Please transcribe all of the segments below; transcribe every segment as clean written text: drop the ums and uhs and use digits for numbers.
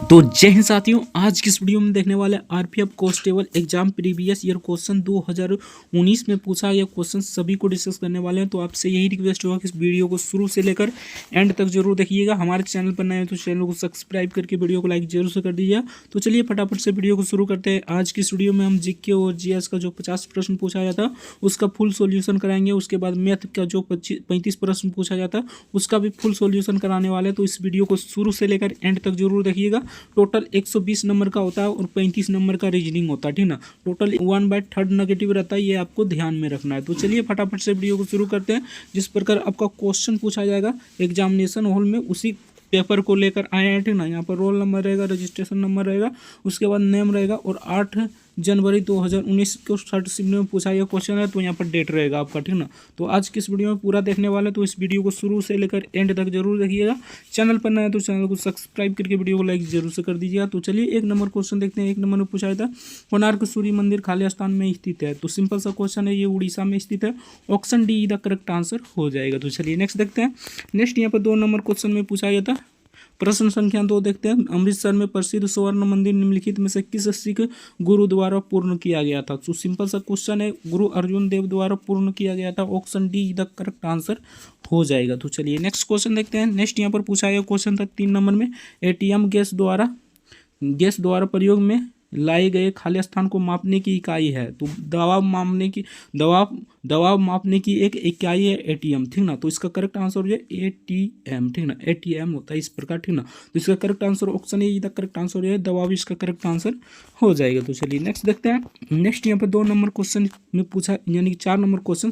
तो जय हिंद साथियों, आज की इस वीडियो में देखने वाले RPF constable exam previous year question 2019 में पूछा गया क्वेश्चन सभी को डिस्कस करने वाले हैं। तो आपसे यही रिक्वेस्ट होगा कि इस वीडियो को शुरू से लेकर एंड तक जरूर देखिएगा। हमारे चैनल पर नए हैं तो चैनल को सब्सक्राइब करके वीडियो को लाइक जरूर से कर दीजिए। तो चलिए फटाफट से वीडियो को शुरू करते हैं। आज की इस वीडियो में हम जीके और जीएस का जो 50 प्रश्न पूछा जाता है उसका फुल सोल्यूशन कराएंगे। उसके बाद मैथ का जो 35 प्रश्न पूछा जाता है उसका भी फुल सोल्यूशन कराने वाले हैं। तो इस वीडियो को शुरू से लेकर एंड तक जरूर देखिएगा। टोटल 120 नंबर का होता है और 35 नंबर का रीजनिंग होता है, ठीक ना। टोटल 1/3 नेगेटिव रहता है, ये आपको ध्यान में रखना है। तो चलिए फटाफट से वीडियो को शुरू करते हैं। जिस प्रकार आपका क्वेश्चन पूछा जाएगा एग्जामिनेशन हॉल में उसी पेपर को लेकर आए हैं, ठीक ना। यहाँ पर रोल नंबर रहेगा, रजिस्ट्रेशन नंबर रहेगा, उसके बाद नेम रहेगा और 8 जनवरी 2019 को थर्ड शिफ्ट में पूछा गया क्वेश्चन है तो यहाँ पर डेट रहेगा आपका, ठीक ना। तो आज की इस वीडियो में पूरा देखने वाले, तो इस वीडियो को शुरू से लेकर एंड तक जरूर देखिएगा। चैनल पर नया है तो चैनल को सब्सक्राइब करके वीडियो को लाइक जरूर से कर दीजिएगा। तो चलिए एक नंबर क्वेश्चन देखते हैं। एक नंबर में पूछा था कोणार्क सूर्य मंदिर खाली स्थान में स्थित है। तो सिंपल सा क्वेश्चन है, ये उड़ीसा में स्थित है। Option D the correct answer हो जाएगा। तो चलिए नेक्स्ट देखते हैं। नेक्स्ट यहाँ पर 2 नंबर क्वेश्चन में पूछा गया था। प्रश्न संख्या 2 देखते हैं। अमृतसर में प्रसिद्ध स्वर्ण मंदिर निम्नलिखित में से किस सिख गुरु द्वारा पूर्ण किया गया था। तो सिंपल सा क्वेश्चन है, गुरु अर्जुन देव द्वारा पूर्ण किया गया था। Option D the correct answer हो जाएगा। तो चलिए नेक्स्ट क्वेश्चन देखते हैं। नेक्स्ट यहाँ पर पूछा गया क्वेश्चन था 3 नंबर में, एटीएम गैस द्वारा प्रयोग में लाए गए खाली स्थान को मापने की इकाई है। तो दबाव मापने की एक इकाई है एटीएम, ठीक ना। तो इसका करेक्ट आंसर हो जाए एटीएम, ठीक ना। एटीएम होता है इस प्रकार, ठीक ना। तो इसका correct answer option A the correct answer हो जाए, दबाव इसका करेक्ट आंसर हो जाएगा। तो चलिए नेक्स्ट देखते हैं। नेक्स्ट यहाँ पर 2 नंबर क्वेश्चन में पूछा, यानी कि 4 नंबर क्वेश्चन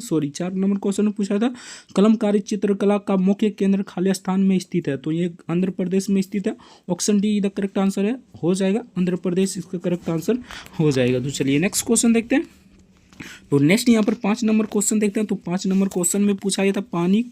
में पूछा था कलमकारी चित्रकला का मुख्य केंद्र खाली स्थान में स्थित है। तो ये आंध्र प्रदेश में स्थित है। Option D the correct answer है, हो जाएगा आंध्र प्रदेश इसका करेक्ट आंसर हो जाएगा। तो चलिए नेक्स्ट क्वेश्चन देखते हैं। तो नेक्स्ट यहाँ पर 5 नंबर क्वेश्चन देखते हैं। तो 5 नंबर क्वेश्चन में पूछा गया था पानी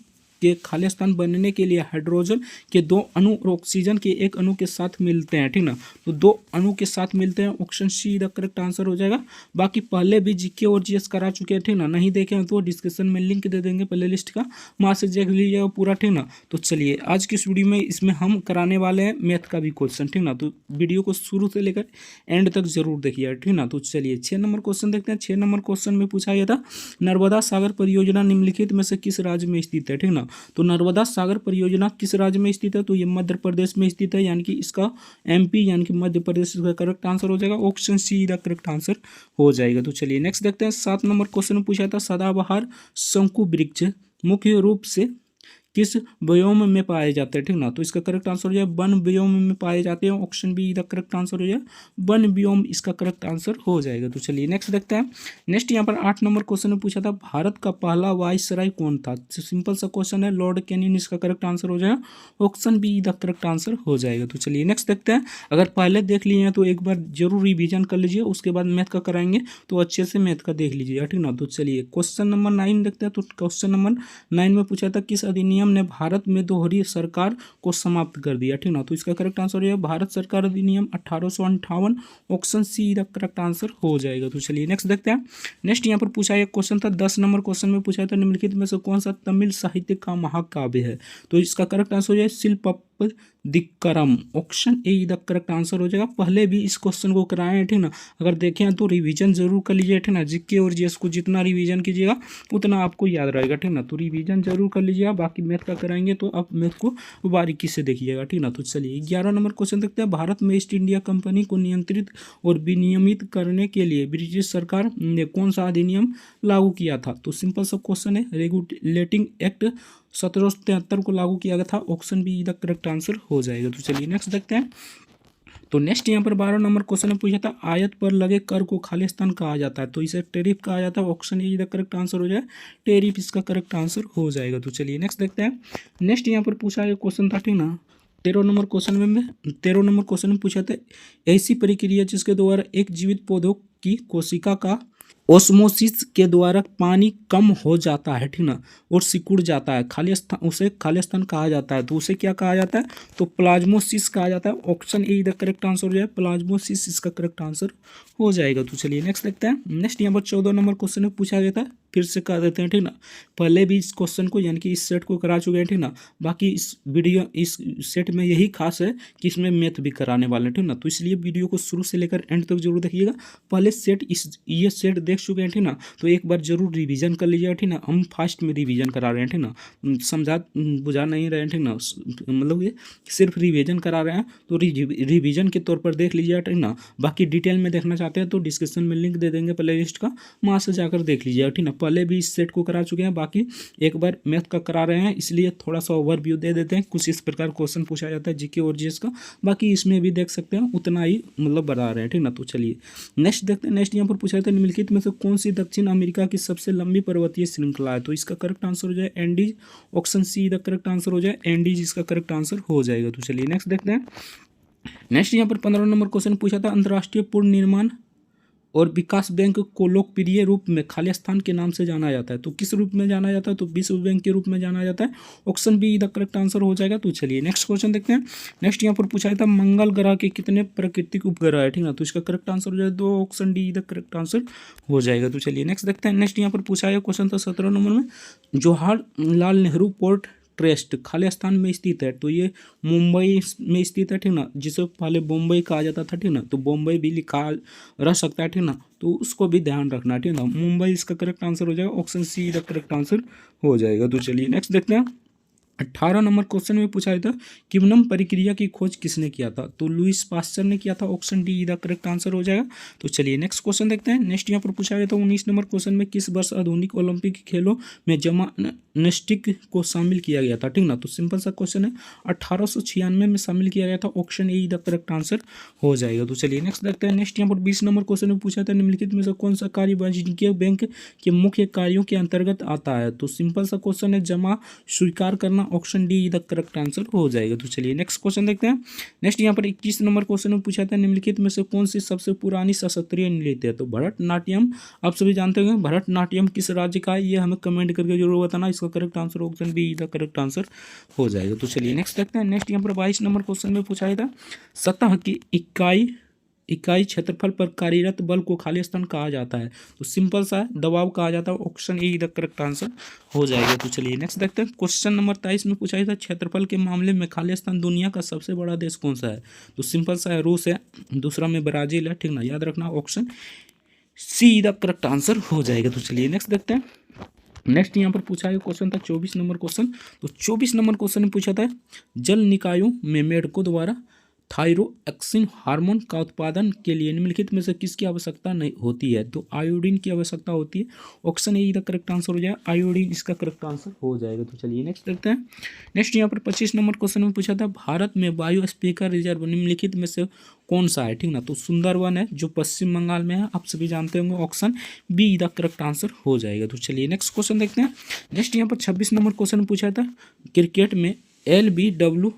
के खाली स्थान बनने के लिए हाइड्रोजन के 2 अणु और ऑक्सीजन के 1 अणु के साथ मिलते हैं, ठीक ना। तो 2 अणु के साथ मिलते हैं, option see the correct answer हो जाएगा। बाकी पहले भी जीके और जीएस करा चुके हैं, ठीक ना। नहीं देखे तो डिस्क्रिप्शन में लिंक दे देंगे प्ले लिस्ट का, वहाँ से देख लीजिएगा पूरा, ठीक ना। तो चलिए आज की इस वीडियो में इसमें हम कराने वाले हैं मैथ का भी क्वेश्चन, ठीक ना। तो वीडियो को शुरू से लेकर एंड तक जरूर देखिए, ठीक ना। तो चलिए 6 नंबर क्वेश्चन देखते हैं। 6 नंबर क्वेश्चन में पूछा गया था नर्मदा सागर परियोजना निम्नलिखित में से किस राज्य में स्थित है, ठीक ना। तो नर्मदा सागर परियोजना किस राज्य में स्थित है। तो ये मध्य प्रदेश में स्थित है, यानी कि इसका एमपी यानी कि मध्य प्रदेश का करेक्ट आंसर हो जाएगा। Option see the correct answer हो जाएगा। तो चलिए नेक्स्ट देखते हैं। 7 नंबर क्वेश्चन में पूछा था सदाबहार शंकु वृक्ष मुख्य रूप से किस व्योम में पाए जाते हैं, ठीक ना। तो इसका करेक्ट आंसर हो जाए वन व्योम में पाए जाते हैं। Option B the correct answer हो जाए वन व्योम इसका करेक्ट आंसर हो जाएगा। तो चलिए नेक्स्ट देखते हैं। नेक्स्ट यहाँ पर 8 नंबर क्वेश्चन में पूछा था भारत का पहला वायसराय कौन था। सिंपल सा क्वेश्चन है, लॉर्ड कैनिंग इसका करेक्ट आंसर हो जाएगा। Option B the correct answer हो जाएगा। तो चलिए नेक्स्ट देखते हैं। अगर पहले देख लिए हैं तो एक बार जरूर रिविजन कर लीजिए, उसके बाद मैथ का कराएंगे तो अच्छे से मैथ का देख लीजिएगा, ठीक ना। तो चलिए क्वेश्चन नंबर 9 देखते हैं। तो क्वेश्चन नंबर 9 में पूछा था किस अधिनियम ने भारत में दोहरी सरकार को समाप्त कर दिया, ठीक ना। तो इसका करेक्ट आंसर है भारत सरकार अधिनियम 1858। Option see the correct answer हो जाएगा। तो चलिए नेक्स्ट देखते हैं। नेक्स्ट यहाँ पर पूछा एक क्वेश्चन था 10 नंबर क्वेश्चन में पूछा था निम्नलिखित में से कौन सा तमिल साहित्य का महाकाव्य है। तो इसका करेक्ट आंसर हो जाए शिल्पप दिक्करम। Option A the correct answer हो जाएगा। पहले भी इस क्वेश्चन को कराए हैं, ठीक ना। अगर देखें तो रिवीजन जरूर कर लीजिए, ठीक ना। जीके और जीएस को जितना रिवीजन कीजिएगा उतना आपको याद रहेगा, ठीक ना। तो रिवीजन जरूर कर लीजिएगा। बाकी मैथ का कराएंगे तो आप मैथ को बारीकी से देखिएगा, ठीक ना। तो चलिए 11 नंबर क्वेश्चन देखते हैं। भारत में ईस्ट इंडिया कंपनी को नियंत्रित और विनियमित करने के लिए ब्रिटिश सरकार ने कौन सा अधिनियम लागू किया था। तो सिंपल सा क्वेश्चन है, रेगुलेटिंग एक्ट 1773 को लागू किया गया था। Option B the correct answer हो जाएगा। तो चलिए नेक्स्ट देखते हैं। तो नेक्स्ट यहाँ पर 12 नंबर क्वेश्चन में पूछा था आयत पर लगे कर को खाली स्थान कहा जाता है। तो इसे टेरिफ कहा जाता है। Option A the correct answer हो जाए, टेरिफ इसका करेक्ट आंसर हो जाएगा। तो चलिए नेक्स्ट देखते हैं। नेक्स्ट यहाँ पर पूछा गया क्वेश्चन था, ठीक ना। 13 नंबर क्वेश्चन में पूछा था ऐसी प्रक्रिया जिसके द्वारा एक जीवित पौधों की कोशिका का ओस्मोसिस के द्वारा पानी कम हो जाता है, ठीक ना, और सिकुड़ जाता है, उसे खाली स्थान कहा जाता है। तो उसे क्या कहा जाता है। तो प्लाज्मोसिस कहा जाता है। Option A the correct answer हो जाए, प्लाज्मोसिस इसका करेक्ट आंसर हो जाएगा। तो चलिए नेक्स्ट देखते हैं। नेक्स्ट यहाँ पर 14 नंबर क्वेश्चन में पूछा गया था फिर से कर देते हैं, ठीक ना। पहले भी इस क्वेश्चन को यानी कि इस सेट को करा चुके हैं, ठीक ना। बाकी इस वीडियो इस सेट में यही खास है कि इसमें मैथ भी कराने वाले हैं, ठीक ना। तो इसलिए वीडियो को शुरू से लेकर एंड तक जरूर देखिएगा। पहले सेट ये सेट देख चुके हैं, ठीक ना, तो एक बार जरूर रिवीजन कर लीजिएगा, ठीक ना। हम फास्ट में रिवीजन करा रहे हैं, ठीक ना, समझा बुझा नहीं रहे हैं, ठीक ना, मतलब ये सिर्फ रिवीजन करा रहे हैं, तो रिवीजन के तौर पर देख लीजिएगा, ठीक ना। बाकी डिटेल में देखना चाहते हैं तो डिस्क्रिप्शन में लिंक दे देंगे प्ले लिस्ट का, वहाँ से जाकर देख लीजिएगा, ठीक ना। पहले भी इस सेट को करा चुके हैं, बाकी एक बार मैथ का करा रहे हैं, इसलिए थोड़ा सा ओवरव्यू दे देते हैं। कुछ इस प्रकार क्वेश्चन पूछा जाता है जीके और जीएस का, बाकी इसमें भी देख सकते हैं उतना ही मतलब बता रहे हैं, ठीक ना। तो चलिए नेक्स्ट देखते हैं। नेक्स्ट यहाँ पर पूछा जाता है निम्नलिखित में से कौन सी दक्षिण अमेरिका की सबसे लंबी पर्वतीय श्रृंखला है। तो इसका करेक्ट आंसर हो जाए Andes, option see the correct answer हो जाए एंडीज, इसका करेक्ट आंसर हो जाएगा। तो चलिए नेक्स्ट देखते हैं। नेक्स्ट यहाँ पर 15 नंबर क्वेश्चन पूछा था अंतर्राष्ट्रीय पूर्ण निर्माण और विकास बैंक को लोकप्रिय रूप में खाली स्थान के नाम से जाना जाता है। तो किस रूप में जाना जाता है, तो विश्व बैंक के रूप में जाना जाता है, option B the correct answer हो जाएगा। तो चलिए नेक्स्ट क्वेश्चन देखते हैं। नेक्स्ट यहाँ पर पूछा था मंगल ग्रह के कितने प्राकृतिक उपग्रह है, ठीक ना। तो इसका करेक्ट आंसर हो जाए 2, option D the correct answer हो जाएगा। तो चलिए नेक्स्ट देखते हैं। नेक्स्ट यहाँ पर पूछा है क्वेश्चन था 17 नंबर में, जवाहरलाल नेहरू पोर्ट ट्रस्ट खाली स्थान में स्थित है। तो ये मुंबई में स्थित है, ठीक ना, जिसे पहले बम्बई कहा जाता था, ठीक ना। तो बम्बई भी लिखा रह सकता है, ठीक ना, तो उसको भी ध्यान रखना, ठीक ना। मुंबई इसका करेक्ट आंसर हो जाएगा, option see the correct answer हो जाएगा। तो चलिए नेक्स्ट देखते हैं। 18 नंबर क्वेश्चन में पूछा था किण्वन प्रक्रिया की खोज किसने किया था। तो लुईस पास्चर ने किया था, option D the correct answer हो जाएगा। तो चलिए नेक्स्ट क्वेश्चन देखते हैं। नेक्स्ट यहाँ पर पूछा गया था 19 नंबर क्वेश्चन में किस वर्ष आधुनिक ओलंपिक खेलों में जिम्नास्टिक को शामिल किया गया था, ठीक ना। तो सिंपल सा क्वेश्चन है, 1896 में शामिल किया गया था, option A the correct answer हो जाएगा। तो चलिए नेक्स्ट देखते हैं। नेक्स्ट यहाँ पर 20 नंबर क्वेश्चन में पूछा था निम्नलिखित में से कौन सा कार्य वाणिज्यिक बैंक के मुख्य कार्यों के अंतर्गत आता है। तो सिंपल सा क्वेश्चन है, जमा स्वीकार करना, option D the correct answer हो जाएगा। तो चलिए नेक्स्ट क्वेश्चन देखते हैं। नेक्स्ट यहाँ पर 21 नंबर क्वेश्चन में पूछा था निम्नलिखित में से कौन सी सबसे पुरानी शास्त्रीय नृत्य है। तो भरतनाट्यम आप सभी जानते होंगे, भरतनाट्यम किस राज्य का है, ये हमें कमेंट करके जरूर बताना। इसका correct answer option B the correct answer हो जाएगा। तो चलिए नेक्स्ट देखते हैं। नेक्स्ट यहाँ पर 22 नंबर क्वेश्चन में पूछा था सतह की इकाई क्षेत्रफल पर कार्यरत बल को खाली स्थान कहा जाता है। तो सिंपल सा है, दबाव कहा जाता है, option A the correct answer हो जाएगा। तो चलिए नेक्स्ट देखते हैं। क्वेश्चन नंबर 23 में पूछा था क्षेत्रफल के मामले में खाली स्थान दुनिया का सबसे बड़ा देश कौन सा है। तो सिंपल सा है, रूस है, दूसरा में ब्राजील है, ठीक ना, याद रखना, option see the correct answer हो जाएगा। तो चलिए नेक्स्ट देखते हैं। नेक्स्ट यहाँ पर पूछा है क्वेश्चन था 24 नंबर क्वेश्चन। तो 24 नंबर क्वेश्चन में पूछा था जल निकायों में मेढकों द्वारा थायरोक्सिन हार्मोन का उत्पादन के लिए निम्नलिखित में से किसकी आवश्यकता नहीं होती है। तो आयोडीन की आवश्यकता होती है, option A the correct answer हो जाएगा, आयोडीन इसका करेक्ट आंसर हो जाएगा। तो चलिए नेक्स्ट देखते हैं। नेक्स्ट यहाँ पर 25 नंबर क्वेश्चन में पूछा था भारत में बायोस्फीयर रिजर्व निम्नलिखित में से कौन सा है, ठीक ना। तो सुंदरवन है जो पश्चिम बंगाल में है, आप सभी जानते होंगे, option B the correct answer हो जाएगा। तो चलिए नेक्स्ट क्वेश्चन देखते हैं। नेक्स्ट यहाँ पर 26 नंबर क्वेश्चन पूछा था क्रिकेट में LBW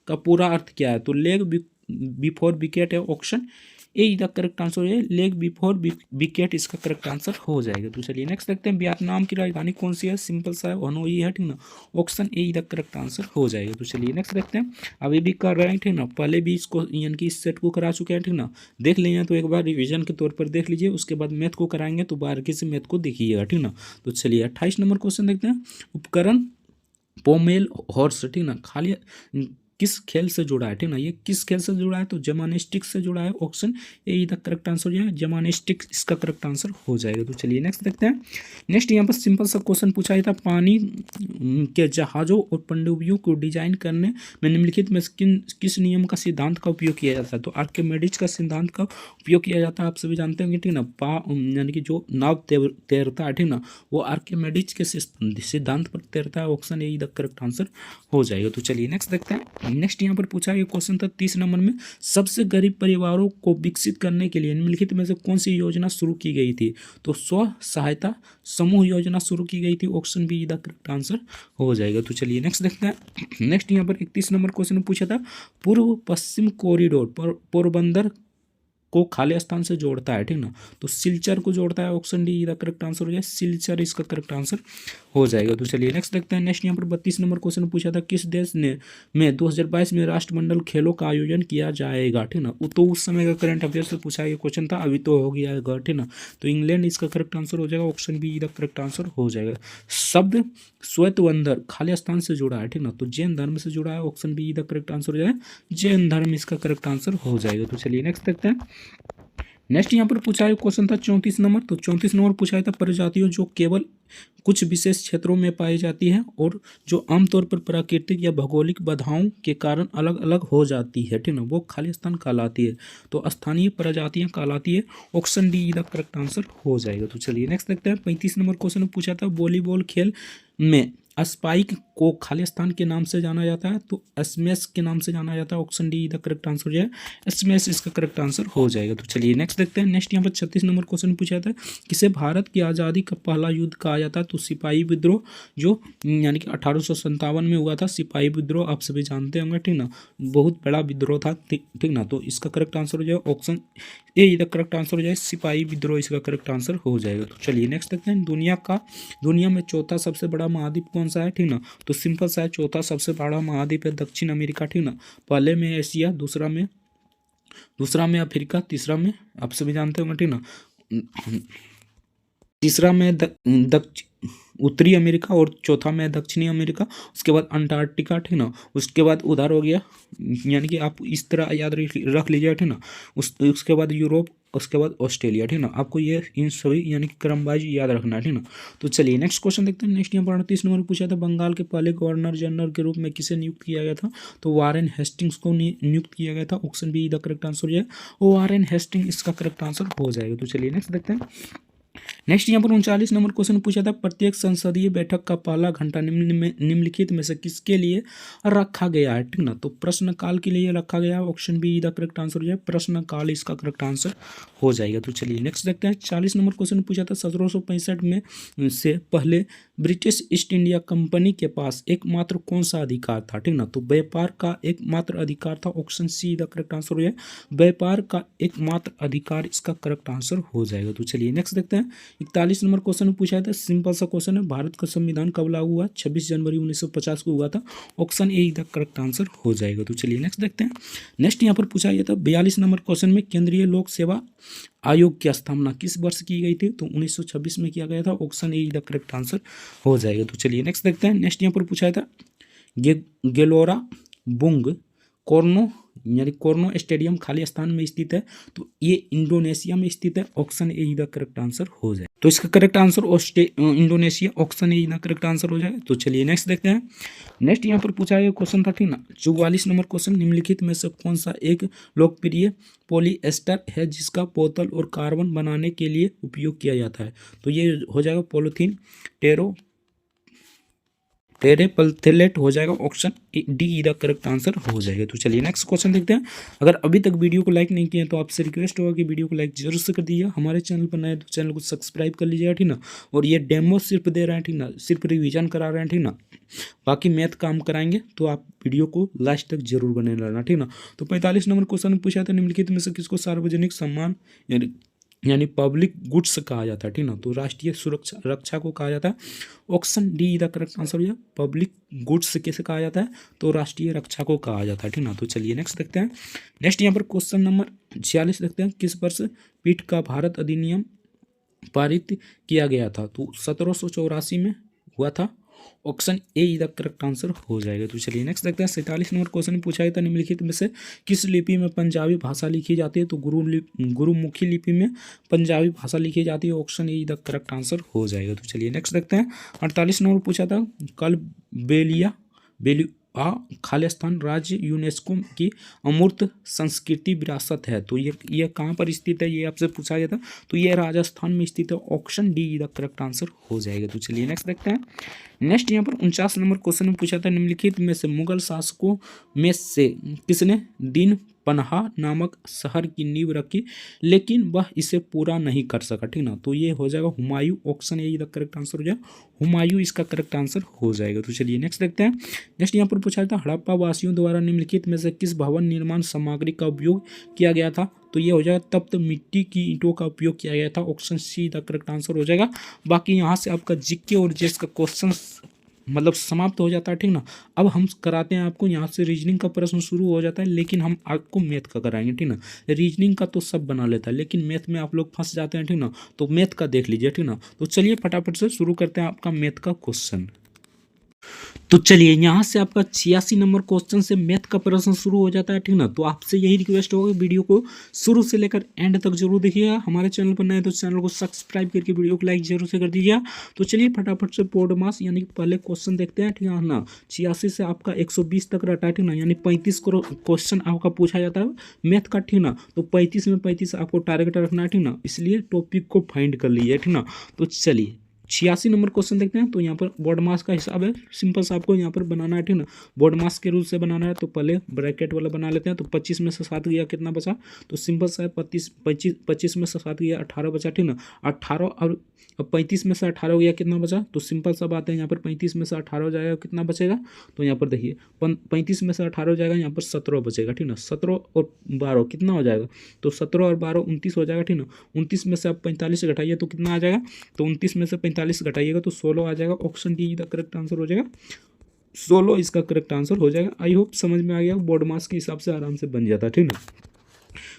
का पूरा अर्थ क्या है। तो लेग बिफोर विकेट है, option A the correct answer है, लेग बिफोर विकेट इसका करेक्ट आंसर हो जाएगा। तो चलिए नेक्स्ट देखते हैं। वियतनाम की राजधानी कौन सी है, सिंपल सा है, हनोई है, ठीक ना, option A the correct answer हो जाएगा। तो चलिए नेक्स्ट देखते हैं। अभी भी कर रहे हैं, ठीक ना, पहले भी इसको यानी कि इस सेट को करा चुके हैं, ठीक ना, देख लीजिए तो एक बार रिविजन के तौर पर देख लीजिए, उसके बाद मैथ को कराएंगे तो बारीकी से मैथ को देखिएगा, ठीक ना। तो चलिए 28 नंबर क्वेश्चन देखते हैं। उपकरण पोमेल हॉर्स, ठीक ना, खाली किस खेल से जुड़ा है, ठीक ना, ये किस खेल से जुड़ा है। तो जिम्नास्टिक्स से जुड़ा है, option A the correct answer जो है जिम्नास्टिक्स इसका करेक्ट आंसर हो जाएगा। तो चलिए नेक्स्ट देखते हैं। नेक्स्ट यहाँ पर सिंपल सा क्वेश्चन पूछा था पानी के जहाज़ों और पनडुब्बियों को डिजाइन करने में निम्नलिखित में किस नियम का सिद्धांत का उपयोग किया जाता है। तो आर्किमिडीज का सिद्धांत का उपयोग किया जाता है, आप सभी जानते होंगे, ठीक ना, यानी कि जो नाव तैरता है, ठीक ना, वो आर्किमिडीज के सिद्धांत पर तैरता है, option A the correct answer हो जाएगा। तो चलिए नेक्स्ट देखते हैं। नेक्स्ट यहाँ पर पूछा गया क्वेश्चन था 30 नंबर में सबसे गरीब परिवारों को विकसित करने के लिए निम्नलिखित में से कौन सी योजना शुरू की गई थी। तो स्व सहायता समूह योजना शुरू की गई थी, option B the correct answer हो जाएगा। तो चलिए नेक्स्ट देखते हैं। नेक्स्ट यहाँ पर 31 नंबर क्वेश्चन में पूछा था पूर्व पश्चिम कॉरिडोर पोरबंदर को खाली स्थान से जोड़ता है, ठीक ना, तो सिलचर को जोड़ता है, ऑप्शन डी इधर करेक्ट आंसर हो जाए, सिलचर इसका करेक्ट आंसर हो जाएगा। तो चलिए नेक्स्ट देखते हैं। नेक्स्ट यहाँ पर 32 नंबर क्वेश्चन पूछा था, किस देश ने में 2022 में राष्ट्रमंडल खेलों का आयोजन किया जाएगा, ठीक ना, तो उस समय का करंट अफेयर से पूछा गया क्वेश्चन था, अभी तो हो गया है, ठीक ना, तो इंग्लैंड इसका करेक्ट आंसर हो जाएगा, ऑप्शन बी इधर करेक्ट आंसर हो जाएगा। शब्द श्वेतवंदर खाली स्थान से जुड़ा है, ठीक ना, तो जैन धर्म से जुड़ा है, ऑप्शन बी इधर करेक्ट आंसर हो जाएगा, जैन धर्म इसका करेक्ट आंसर हो जाएगा। तो चलिए नेक्स्ट देखते हैं। नेक्स्ट यहाँ पर पूछा है क्वेश्चन था 34 नंबर, तो 34 नंबर पूछा था, प्रजातियों जो केवल कुछ विशेष क्षेत्रों में पाई जाती है और जो आमतौर पर प्राकृतिक या भौगोलिक बाधाओं के कारण अलग अलग हो जाती है, ठीक ना, वो खाली स्थान कहलाती है, तो स्थानीय प्रजातियां कहलाती है, ऑप्शन डी इधर करेक्ट आंसर हो जाएगा। तो चलिए नेक्स्ट देखते हैं। 35 नंबर क्वेश्चन पूछा था, वॉलीबॉल खेल में स्पाइक को खाली स्थान के नाम से जाना जाता है, तो स्मैश के नाम से जाना जाता है, ऑप्शन डी इधर करेक्ट आंसर हो जाए, स्मैश इसका करेक्ट आंसर हो जाएगा। तो चलिए नेक्स्ट देखते हैं। नेक्स्ट यहाँ पर 36 नंबर क्वेश्चन पूछा था, किसे भारत की आज़ादी का पहला युद्ध कहा जाता है, तो सिपाही विद्रोह, जो यानी कि 1857 में हुआ था सिपाही विद्रोह, आप सभी जानते होंगे, ठीक ना, बहुत बड़ा विद्रोह था, ठीक ना, तो इसका करेक्ट आंसर हो जाए, ऑप्शन ए इधर करेक्ट आंसर हो जाए, सिपाही विद्रोह इसका करेक्ट आंसर हो जाएगा। तो चलिए नेक्स्ट देखते हैं। दुनिया में चौथा सबसे बड़ा महाद्वीप कौन सा है, ठीक ना, तो सिंपल सा है, चौथा सबसे बड़ा महाद्वीप है दक्षिण अमेरिका, ठीक ना, पहले में एशिया, दूसरा में अफ्रीका, तीसरा में आप सभी जानते होंगे, ठीक ना, तीसरा में उत्तरी अमेरिका और चौथा में दक्षिणी अमेरिका, उसके बाद अंटार्कटिका, ठीक ना, उसके बाद उधर हो गया, यानी कि आप इस तरह याद रख लीजिए, ठीक ना, उसके बाद यूरोप, उसके बाद ऑस्ट्रेलिया, ठीक ना, आपको ये इन सभी यानी कि क्रमवाइज याद रखना है, ठीक ना। तो चलिए नेक्स्ट क्वेश्चन देखते हैं। नेक्स्ट यहाँ पर 38 नंबर पूछा था, बंगाल के पहले गवर्नर जनरल के रूप में किसे नियुक्त किया गया था, तो वारेन हेस्टिंग्स को नियुक्त किया गया था, option B the correct answer हो जाए, वारेन हेस्टिंग इसका करेक्ट आंसर हो जाएगा। तो चलिए नेक्स्ट देखते हैं। नेक्स्ट यहाँ पर 39 नंबर क्वेश्चन पूछा था, प्रत्येक संसदीय बैठक का पहला घंटा निम्नलिखित में से किसके लिए रखा गया है, ठीक ना, तो प्रश्नकाल के लिए रखा गया है, option B the correct answer हो जाए, प्रश्नकाल इसका करेक्ट आंसर हो जाएगा। तो चलिए नेक्स्ट देखते हैं। 40 नंबर क्वेश्चन पूछा था, 1765 में से पहले ब्रिटिश ईस्ट इंडिया कंपनी के पास एकमात्र कौन सा अधिकार था, ठीक ना, तो व्यापार का एकमात्र अधिकार था, option see the correct answer हो जाए, व्यापार का एकमात्र अधिकार इसका करेक्ट आंसर हो जाएगा। तो चलिए नेक्स्ट देखते हैं। 41 नंबर क्वेश्चन पूछा था, सिंपल सा क्वेश्चन है, भारत का संविधान कब लागू हुआ, 26 जनवरी 1950 को हुआ था, option A the correct answer हो जाएगा। तो चलिए नेक्स्ट देखते हैं। नेक्स्ट यहाँ पर पूछा गया था 42 नंबर क्वेश्चन में, केंद्रीय लोक सेवा आयोग की स्थापना किस वर्ष की गई थी, तो 1926 में किया गया था, option A the correct answer हो जाएगा। तो चलिए नेक्स्ट देखते हैं। नेक्स्ट यहाँ पर पूछा था, गेलोरा बुंग कोर्नो यानी कोर्नो स्टेडियम खाली स्थान में स्थित है, तो ये इंडोनेशिया में स्थित है, option A the correct answer हो जाए। तो इसका correct answer Indonesia, option A the correct answer हो जाए। तो चलिए नेक्स्ट देखते हैं। नेक्स्ट यहाँ पर पूछा गया क्वेश्चन था, ठीक ना, 44 नंबर क्वेश्चन, निम्नलिखित में से कौन सा एक लोकप्रिय पॉलीएस्टर है जिसका बोतल और कार्बन बनाने के लिए उपयोग किया जाता है, तो ये हो जाएगा पॉलीथीन टेरेपल्थेलेट हो जाएगा, option D the correct answer हो जाएगा। तो चलिए नेक्स्ट क्वेश्चन देखते हैं। अगर अभी तक वीडियो को लाइक नहीं किया तो आपसे रिक्वेस्ट होगा कि वीडियो को लाइक जरूर से कर दीजिए, हमारे चैनल पर नए तो चैनल को सब्सक्राइब कर लीजिएगा, ठीक ना, और ये डेमो सिर्फ दे रहे हैं, ठीक ना, सिर्फ रिवीजन करा रहे हैं, ठीक ना, बाकी मैथ काम कराएंगे, तो आप वीडियो को लास्ट तक जरूर बने रहना, ठीक ना। तो 45 नंबर क्वेश्चन पूछा था, निम्नलिखित में से किसको सार्वजनिक सम्मान यानी पब्लिक गुड्स कहा जाता है, ठीक ना, तो राष्ट्रीय सुरक्षा रक्षा को कहा जाता है, option D the correct answer हो, पब्लिक गुड्स कैसे कहा जाता है, तो राष्ट्रीय रक्षा को कहा जाता है, ठीक ना। तो चलिए नेक्स्ट देखते हैं। नेक्स्ट यहाँ पर क्वेश्चन नंबर 46 देखते हैं, किस वर्ष पीठ का भारत अधिनियम पारित किया गया था, तो 1784 में हुआ था, option A the correct answer हो जाएगा। तो चलिए नेक्स्ट देखते हैं। 47 नंबर क्वेश्चन पूछा गया था, निम्नलिखित में से किस लिपि में पंजाबी भाषा लिखी जाती है, तो गुरुमुखी लिपि में पंजाबी भाषा लिखी जाती है, option A the correct answer हो जाएगा। तो चलिए नेक्स्ट देखते हैं। 48 नंबर पूछा था, कल बेलिया खालिस्तान राज्य यूनेस्को की अमूर्त संस्कृति विरासत है, तो ये कहाँ पर स्थित है, ये आपसे पूछा गया था, तो ये राजस्थान में स्थित है, option D the correct answer हो जाएगा। तो चलिए नेक्स्ट देखते हैं। नेक्स्ट यहाँ पर 49 नंबर क्वेश्चन में पूछा था, निम्नलिखित में से मुगल शासकों में से किसने दिन पन्हा नामक शहर की नींव रखी लेकिन वह इसे पूरा नहीं कर सका, ठीक ना, तो ये हो जाएगा Humayun, option A the correct answer हो जाएगा, हुमायूं इसका करेक्ट आंसर हो जाएगा। तो चलिए नेक्स्ट देखते हैं। नेक्स्ट यहाँ पर पूछा था, हड़प्पा वासियों द्वारा निम्नलिखित में से किस भवन निर्माण सामग्री का उपयोग किया गया था, तो ये हो जाएगा तप्त मिट्टी की ईंटों का उपयोग किया गया था, option see the correct answer हो जाएगा। बाकी यहाँ से आपका जीके और जेस का क्वेश्चन मतलब समाप्त हो जाता है, ठीक ना। अब हम कराते हैं आपको यहाँ से रीजनिंग का प्रश्न शुरू हो जाता है, लेकिन हम आपको मैथ का कराएंगे, ठीक ना। रीजनिंग का तो सब बना लेता है, लेकिन मैथ में आप लोग फंस जाते हैं, ठीक ना। तो मैथ का देख लीजिए, ठीक ना। तो चलिए फटाफट से शुरू करते हैं आपका मैथ का क्वेश्चन। तो चलिए यहाँ से आपका 86 नंबर क्वेश्चन से मैथ का प्रश्न शुरू हो जाता है, ठीक ना। तो आपसे यही रिक्वेस्ट होगा, वीडियो को शुरू से लेकर एंड तक जरूर देखिएगा। हमारे चैनल पर नए तो चैनल को सब्सक्राइब करके वीडियो को लाइक जरूर से कर दीजिएगा। तो चलिए फटाफट से बोर्ड मास यानी कि पहले क्वेश्चन देखते हैं, ठीक है ना। 86 से आपका 120 तक रहता है, ठीक ना। यानी 35 क्वेश्चन आपका पूछा जाता है मैथ का, ठीक ना। तो 35 में 35 आपको टारगेट रखना है, ठीक ना। इसलिए टॉपिक को फाइंड कर लीजिए, ठीक ना। तो चलिए 86 नंबर क्वेश्चन देखते हैं। तो यहाँ पर बोर्ड मास का हिसाब है, सिंपल सा आपको यहाँ पर बनाना है, ठीक ना। बोर्ड मास के रूल से बनाना है, तो पहले ब्रैकेट वाला बना लेते हैं। तो 25 में से 7 गया कितना बचा, तो सिंपल सा है 25 में से 7 गया 18 बचा, ठीक ना। 18 और 35 में से 18 गया कितना बचा, तो सिंपल सा बात है, यहाँ पर 35 में से 18 हो जाएगा कितना बचेगा, तो यहाँ पर देखिए 35 में से 18 हो जाएगा, यहाँ पर 17 बचेगा, ठीक ना। 17 और 12 कितना हो जाएगा, तो 17 और 12 29 हो जाएगा, ठीक ना। 29 में से आप 45 से घटाइए तो कितना आ जाएगा, तो 29 में से 45 घटाइएगा तो 16 आ जाएगा। Option D the correct answer हो जाएगा, 16 इसका करेक्ट आंसर हो जाएगा। आई होप समझ में आ गया, बोर्ड मास के हिसाब से आराम से बन जाता है, ठीक ना।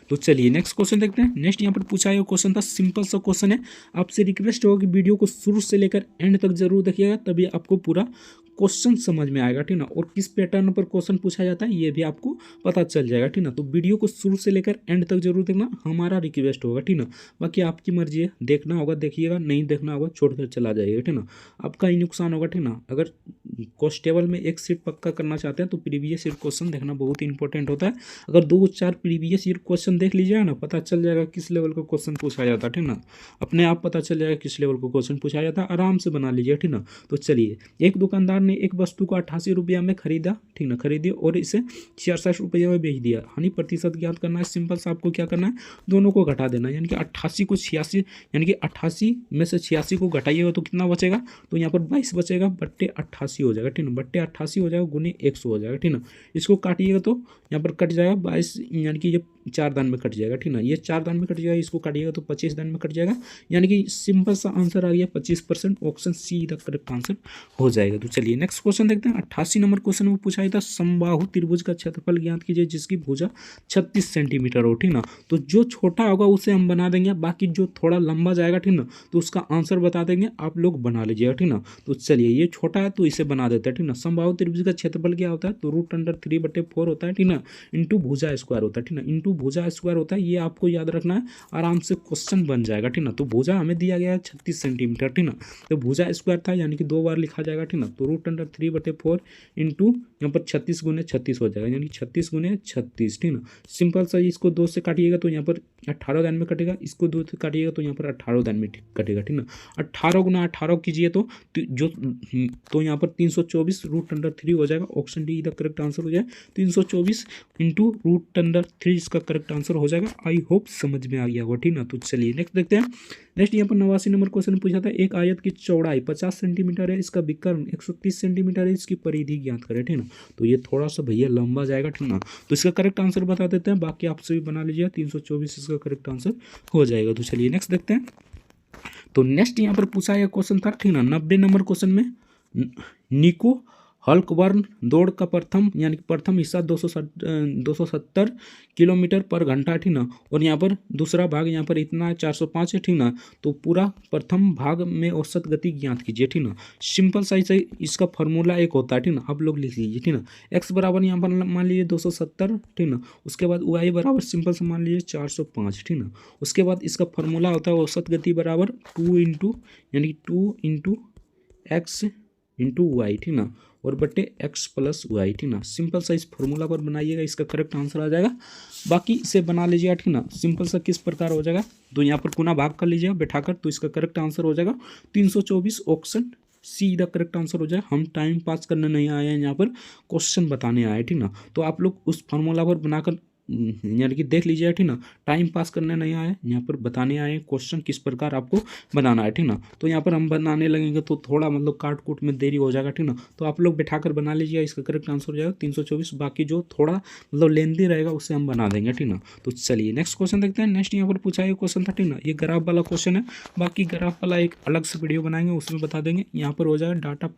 तो चलिए नेक्स्ट क्वेश्चन देखते हैं। नेक्स्ट यहाँ पर पूछा है क्वेश्चन था, सिंपल सा क्वेश्चन है। आपसे रिक्वेस्ट होगा कि वीडियो को शुरू से लेकर एंड तक जरूर देखिएगा, तभी आपको पूरा क्वेश्चन समझ में आएगा, ठीक ना। और किस पैटर्न पर क्वेश्चन पूछा जाता है ये भी आपको पता चल जाएगा, ठीक ना। तो वीडियो को शुरू से लेकर एंड तक जरूर देखना, हमारा रिक्वेस्ट होगा, ठीक ना। बाकी आपकी मर्जी है, देखना होगा देखिएगा, नहीं देखना होगा छोड़कर चला जाइएगा, ठीक ना। आपका ही नुकसान होगा, ठीक ना। अगर कॉन्स्टेबल में एक सीट पक्का करना चाहते हैं तो प्रीवियस ईयर क्वेश्चन देखना बहुत इंपॉर्टेंट होता है। अगर 2-4 प्रीवियस ईयर क्वेश्चन देख लीजिएगा ना, पता चल जाएगा किस लेवल का क्वेश्चन पूछा जाता है, ठीक ना। अपने आप पता चल जाएगा किस लेवल का क्वेश्चन पूछा जाता है, आराम से बना लीजिए, ठीक ना। तो चलिए, एक दुकानदार ने एक वस्तु को 88 रुपया में खरीदा, ठीक ना, खरीदी और इसे 66 रुपये में बेच दिया। हानि प्रतिशत ज्ञात करना है। सिंपल सा आपको क्या करना है, दोनों को घटा देना है, यानी कि 88 को 86 यानी कि 88 में से 86 को घटाइएगा तो कितना बचेगा, तो यहाँ पर 22 बचेगा बट्टे 88 हो जाएगा, ठीक ना। बट्टे 88 हो जाएगा गुने 100 हो जाएगा, ठीक ना। इसको काटिएगा तो यहाँ पर कट जाएगा 22, यानी कि ये 4 दान में कट जाएगा, ठीक ना। ये 4 दान में कट जाएगा, इसको काटिएगा तो 25 दान में कट जाएगा, यानी कि सिंपल सा आंसर आ गया 25%। Option see the correct answer हो जाएगा। तो चलिए नेक्स्ट क्वेश्चन देखते हैं। 88 नंबर क्वेश्चन में पूछा गया था, समबाहु त्रिभुज का क्षेत्रफल ज्ञात कीजिए जिसकी भुजा 36 सेंटीमीटर हो, ठीक ना। तो जो छोटा होगा उसे हम बना देंगे, बाकी जो थोड़ा लंबा जाएगा, ठीक ना, तो उसका आंसर बता देंगे, आप लोग बना लीजिएगा, ठीक ना। तो चलिए ये छोटा है तो इसे बना देते हैं, ठीक ना। समबाहु त्रिभुज का क्षेत्रफल क्या होता है, तो √3/4 होता है, ठीक ना, इंटू भुजा स्क्वायर होता है, ठीक ना। इंटू भुजा स्क्वायर होता है, ये आपको याद रखना है, आराम से क्वेश्चन बन जाएगा, ठीक ना। तो भुजा हमें दिया गया है 36 सेंटीमीटर, ठीक ना। तो भुजा स्क्वायर था, यानी कि 2 बार लिखा जाएगा, ठीक ना। तो √3/4 इंटू यहाँ पर 36 गुने 36 हो जाएगा, यानी 36 गुने 36, ठीक ना। सिंपल सा इसको 2 से काटिएगा तो यहाँ पर 18 दान में कटेगा, इसको 2 से काटिएगा तो यहाँ पर 18 दान में कटेगा, ठीक ना। 18 गुना 18 कीजिए तो यहाँ पर 324 √3 हो जाएगा। Option D the correct answer हो जाए, 324 इंटू √3 इसका करेक्ट आंसर हो जाएगा। आई होप समझ में आ गया होगा, ठीक ना। तो चलिए नेक्स्ट देखते हैं। नेक्स्ट यहाँ पर 89 नंबर क्वेश्चन पूछा था, एक आयत की चौड़ाई 50 सेंटीमीटर है, इसका विकर्ण 130 सेंटीमीटर है, इसकी परिधि ज्ञात करें, ठीक ना। तो ये थोड़ा सा भैया लंबा जाएगा, ठीक ना। तो इसका करेक्ट आंसर बता देते हैं, बाकी आपसे भी बना लीजिए। 324 इसका करेक्ट आंसर हो जाएगा। तो चलिए नेक्स्ट देखते हैं। तो नेक्स्ट यहाँ पर पूछा गया क्वेश्चन था, ठीक ना, 90 नंबर क्वेश्चन में निको हल्कबर्न दौड़ का प्रथम हिस्सा 270 किलोमीटर पर घंटा, ठीक ना। और यहाँ पर दूसरा भाग यहाँ पर इतना है 405 है, ठीक ना। तो पूरा प्रथम भाग में औसत गति ज्ञात कीजिए, ठीक ना। सिंपल सा इसका फॉर्मूला एक होता है, ठीक ना, आप लोग लिख लीजिए, ठीक ना। एक्स बराबर यहाँ पर मान लीजिए 270, ठीक ना। उसके बाद वाई बराबर सिंपल से मान लीजिए 405, ठीक ना। उसके बाद इसका फॉर्मूला होता है औसत गति बराबर 2 इंटू एक्स इंटू वाई, ठीक ना, और बटे x + y, ठीक ना। सिंपल सा इस फॉर्मूला पर बनाइएगा, इसका करेक्ट आंसर आ जाएगा। बाकी इसे बना लीजिएगा, ठीक ना। सिंपल सा किस प्रकार हो जाएगा, तो यहाँ पर गुना भाग कर लीजिएगा बैठाकर, तो इसका करेक्ट आंसर हो जाएगा 324। Option see the correct answer हो जाए। हम टाइम पास करने नहीं आए हैं, यहाँ पर क्वेश्चन बताने आए, ठीक ना। तो आप लोग उस फार्मूला पर बनाकर यानी कि देख लीजिए, ठीक ना, टाइम पास करने नहीं आए, यहाँ पर बताने आए क्वेश्चन किस प्रकार आपको बनाना है, ठीक ना। तो यहाँ पर हम बनाने लगेंगे तो थोड़ा मतलब काट कूट में देरी हो जाएगा, ठीक ना। तो आप लोग बैठाकर बना लीजिए, इसका करेक्ट आंसर हो जाएगा 324। बाकी जो थोड़ा मतलब लेंदी रहेगा उससे हम बना देंगे, ठीक ना। तो चलिए नेक्स्ट क्वेश्चन देखते हैं। नेक्स्ट यहाँ पर पूछा ये क्वेश्चन था, ठीक ना, ये ग्राफ वाला क्वेश्चन है। बाकी ग्राफ वाला एक अलग से वीडियो बनाएंगे, उसमें बता देंगे। यहाँ पर हो जाएगा डाटा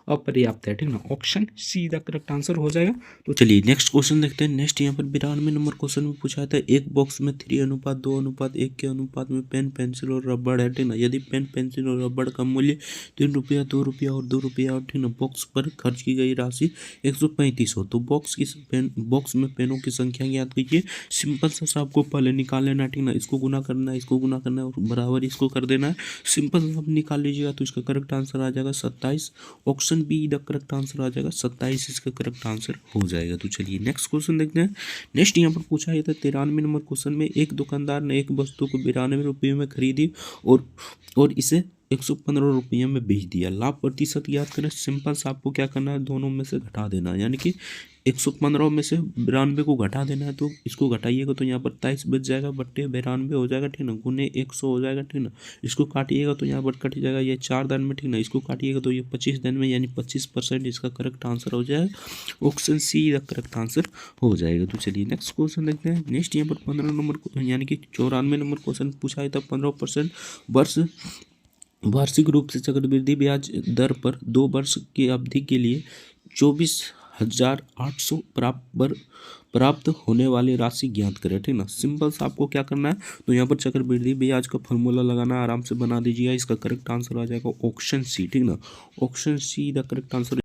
अपर्याप्त है, ठीक ना, option see the correct answer हो जाएगा। तो चलिए नेक्स्ट क्वेश्चन देखते हैं। नेक्स्ट यहाँ पर 92 नंबर क्वेश्चन में पूछा था, एक बॉक्स में 3:2:1 के अनुपात में पेन, पेंसिल और रबड़ है, ठीक ना। यदि पेन, पेंसिल और रबड़ का मूल्य 3 रुपया, 2 रुपया और 2 रुपया और, ठीक ना, बॉक्स पर खर्च की गई राशि 135 हो, तो बॉक्स में पेनों की संख्या ज्ञात कीजिए। सिंपल सा आपको पहले निकाल लेना है, ठीक ना, इसको गुना करना है, इसको गुना करना है और बराबर इसको कर देना है। सिंपल आप निकाल लीजिएगा तो इसका करेक्ट आंसर आ जाएगा 27। Option B the correct answer आ जाएगा 27, इसका करेक्ट आंसर हो जाएगा। तो चलिए नेक्स्ट क्वेश्चन देखते हैं। नेक्स्ट यहाँ पर पूछा है था 93 नंबर क्वेश्चन में, एक दुकानदार ने एक वस्तु को 92 रुपये में खरीदी और इसे 115 रुपये में बेच दिया। लाभ प्रतिशत याद करें। सिंपल सा आपको क्या करना है, दोनों में से घटा देना है, यानी कि 115 में से 92 को घटा देना है। तो इसको घटाइएगा तो यहाँ पर 23 बच जाएगा, बट्टे 92 हो जाएगा, ठीक ना, गुने 100 हो जाएगा, ठीक ना। इसको काटिएगा तो यहाँ पर कट जाएगा, ये 4 दिन में, ठीक ना। इसको काटिएगा तो ये 25 दिन में, यानी 25%, इसका करेक्ट आंसर हो जाएगा। Option see the correct answer हो जाएगा। तो चलिए नेक्स्ट क्वेश्चन देखते हैं। नेक्स्ट यहाँ पर 15 नंबर यानी कि 94 नंबर क्वेश्चन पूछा है था, 15% वार्षिक रूप से चक्रवृद्धि ब्याज दर पर 2 वर्ष की अवधि के लिए 24,800 प्राप्त होने वाली राशि ज्ञात करें, ठीक ना। सिंपल सा आपको क्या करना है, तो यहाँ पर चक्रवृद्धि ब्याज का फॉर्मूला लगाना, आराम से बना दीजिएगा। इसका करेक्ट आंसर आ जाएगा ऑप्शन सी, ठीक ना। Option see the correct answer